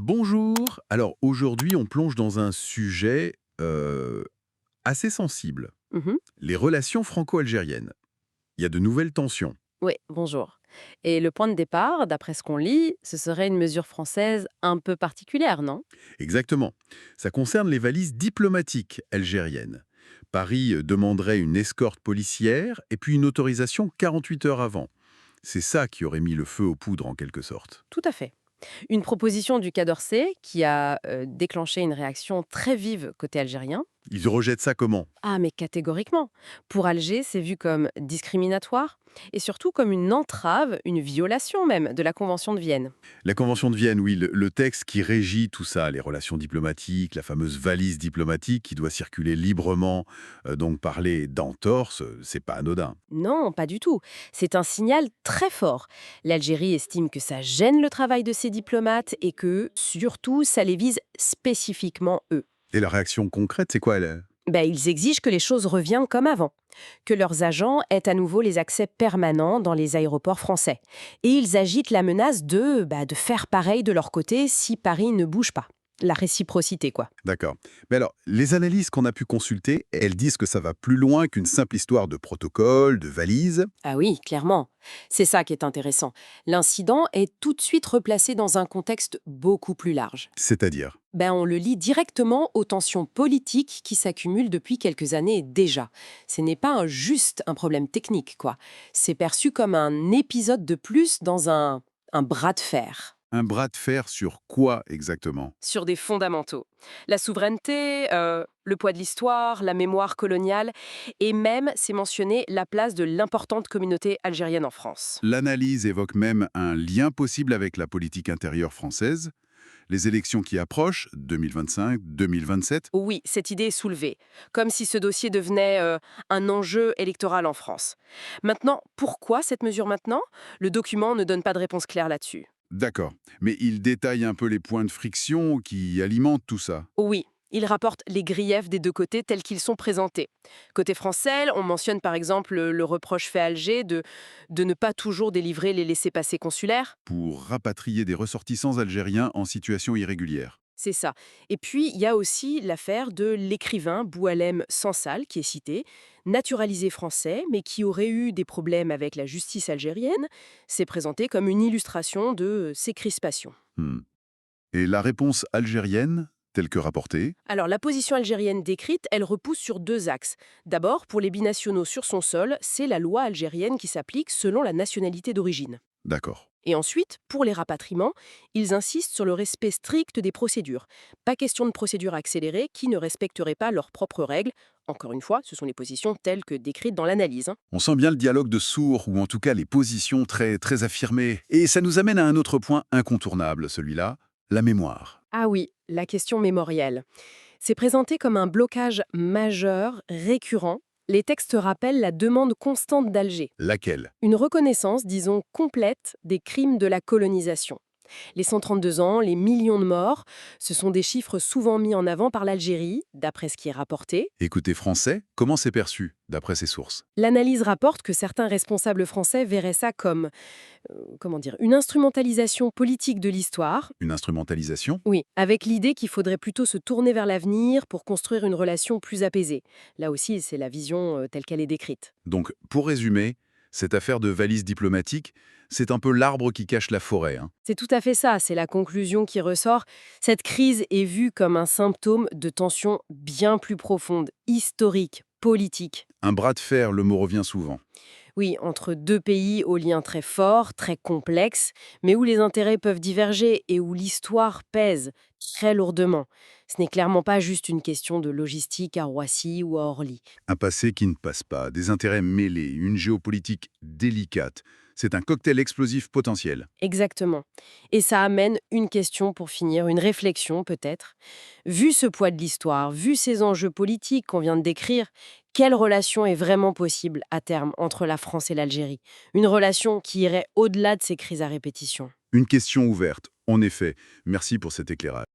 Bonjour. Alors aujourd'hui, on plonge dans un sujet assez sensible, Mmh. les relations franco-algériennes. Il y a de nouvelles tensions. Oui, bonjour. Et le point de départ, d'après ce qu'on lit, ce serait une mesure française un peu particulière, non? Exactement. Ça concerne les valises diplomatiques algériennes. Paris demanderait une escorte policière et puis une autorisation 48 heures avant. C'est ça qui aurait mis le feu aux poudres en quelque sorte. Tout à fait. Une proposition du Quai d'Orsay qui a déclenché une réaction très vive côté algérien. Ils rejettent ça comment? Ah, mais catégoriquement. Pour Alger, c'est vu comme discriminatoire et surtout comme une entrave, une violation même de la Convention de Vienne. La Convention de Vienne, oui, le texte qui régit tout ça, les relations diplomatiques, la fameuse valise diplomatique qui doit circuler librement, donc parler d'entorse, c'est pas anodin. Non, pas du tout. C'est un signal très fort. L'Algérie estime que ça gêne le travail de ses diplomates et que, surtout, ça les vise spécifiquement eux. Et la réaction concrète, c'est quoi elle? Ben, ils exigent que les choses reviennent comme avant, que leurs agents aient à nouveau les accès permanents dans les aéroports français. Et ils agitent la menace de faire pareil de leur côté si Paris ne bouge pas. La réciprocité, quoi. D'accord. Mais alors, les analyses qu'on a pu consulter, elles disent que ça va plus loin qu'une simple histoire de protocole, de valise. Ah oui, clairement. C'est ça qui est intéressant. L'incident est tout de suite replacé dans un contexte beaucoup plus large. C'est-à-dire? Ben, on le lie directement aux tensions politiques qui s'accumulent depuis quelques années déjà. Ce n'est pas juste un problème technique, quoi. C'est perçu comme un épisode de plus dans un bras de fer. Un bras de fer sur quoi exactement? Sur des fondamentaux. La souveraineté, le poids de l'histoire, la mémoire coloniale, et même, c'est mentionné, la place de l'importante communauté algérienne en France. L'analyse évoque même un lien possible avec la politique intérieure française, les élections qui approchent, 2025, 2027. Oui, cette idée est soulevée, comme si ce dossier devenait un enjeu électoral en France. Maintenant, pourquoi cette mesure maintenant? Le document ne donne pas de réponse claire là-dessus. D'accord. Mais il détaille un peu les points de friction qui alimentent tout ça. Oui, il rapporte les griefs des deux côtés tels qu'ils sont présentés. Côté français, on mentionne par exemple le reproche fait à Alger de ne pas toujours délivrer les laissez-passer consulaires. Pour rapatrier des ressortissants algériens en situation irrégulière. C'est ça. Et puis, il y a aussi l'affaire de l'écrivain Boualem Sansal, qui est cité, naturalisé français, mais qui aurait eu des problèmes avec la justice algérienne. C'est présenté comme une illustration de ces crispations. Hmm. Et la réponse algérienne, telle que rapportée? Alors, la position algérienne décrite, elle repousse sur deux axes. D'abord, pour les binationaux sur son sol, c'est la loi algérienne qui s'applique selon la nationalité d'origine. D'accord. Et ensuite, pour les rapatriements, ils insistent sur le respect strict des procédures. Pas question de procédure accélérée qui ne respecterait pas leurs propres règles. Encore une fois, ce sont les positions telles que décrites dans l'analyse. On sent bien le dialogue de sourds, ou en tout cas les positions très, très affirmées. Et ça nous amène à un autre point incontournable, celui-là, la mémoire. Ah oui, la question mémorielle. C'est présenté comme un blocage majeur, récurrent. Les textes rappellent la demande constante d'Alger. Laquelle? Une reconnaissance, disons, complète des crimes de la colonisation. Les 132 ans, les millions de morts, ce sont des chiffres souvent mis en avant par l'Algérie, d'après ce qui est rapporté. Écoutez français, comment c'est perçu, d'après ces sources? L'analyse rapporte que certains responsables français verraient ça comme, comment dire, une instrumentalisation politique de l'histoire. Une instrumentalisation? Oui, avec l'idée qu'il faudrait plutôt se tourner vers l'avenir pour construire une relation plus apaisée. Là aussi, c'est la vision telle qu'elle est décrite. Donc, pour résumer, cette affaire de valise diplomatique, c'est un peu l'arbre qui cache la forêt, hein. C'est tout à fait ça, c'est la conclusion qui ressort. Cette crise est vue comme un symptôme de tensions bien plus profondes, historiques, politiques. Un bras de fer, le mot revient souvent. Oui, entre deux pays aux liens très forts, très complexes, mais où les intérêts peuvent diverger et où l'histoire pèse très lourdement. Ce n'est clairement pas juste une question de logistique à Roissy ou à Orly. Un passé qui ne passe pas, des intérêts mêlés, une géopolitique délicate. C'est un cocktail explosif potentiel. Exactement. Et ça amène une question pour finir, une réflexion peut-être. Vu ce poids de l'histoire, vu ces enjeux politiques qu'on vient de décrire, quelle relation est vraiment possible à terme entre la France et l'Algérie? Une relation qui irait au-delà de ces crises à répétition. Une question ouverte, en effet. Merci pour cet éclairage.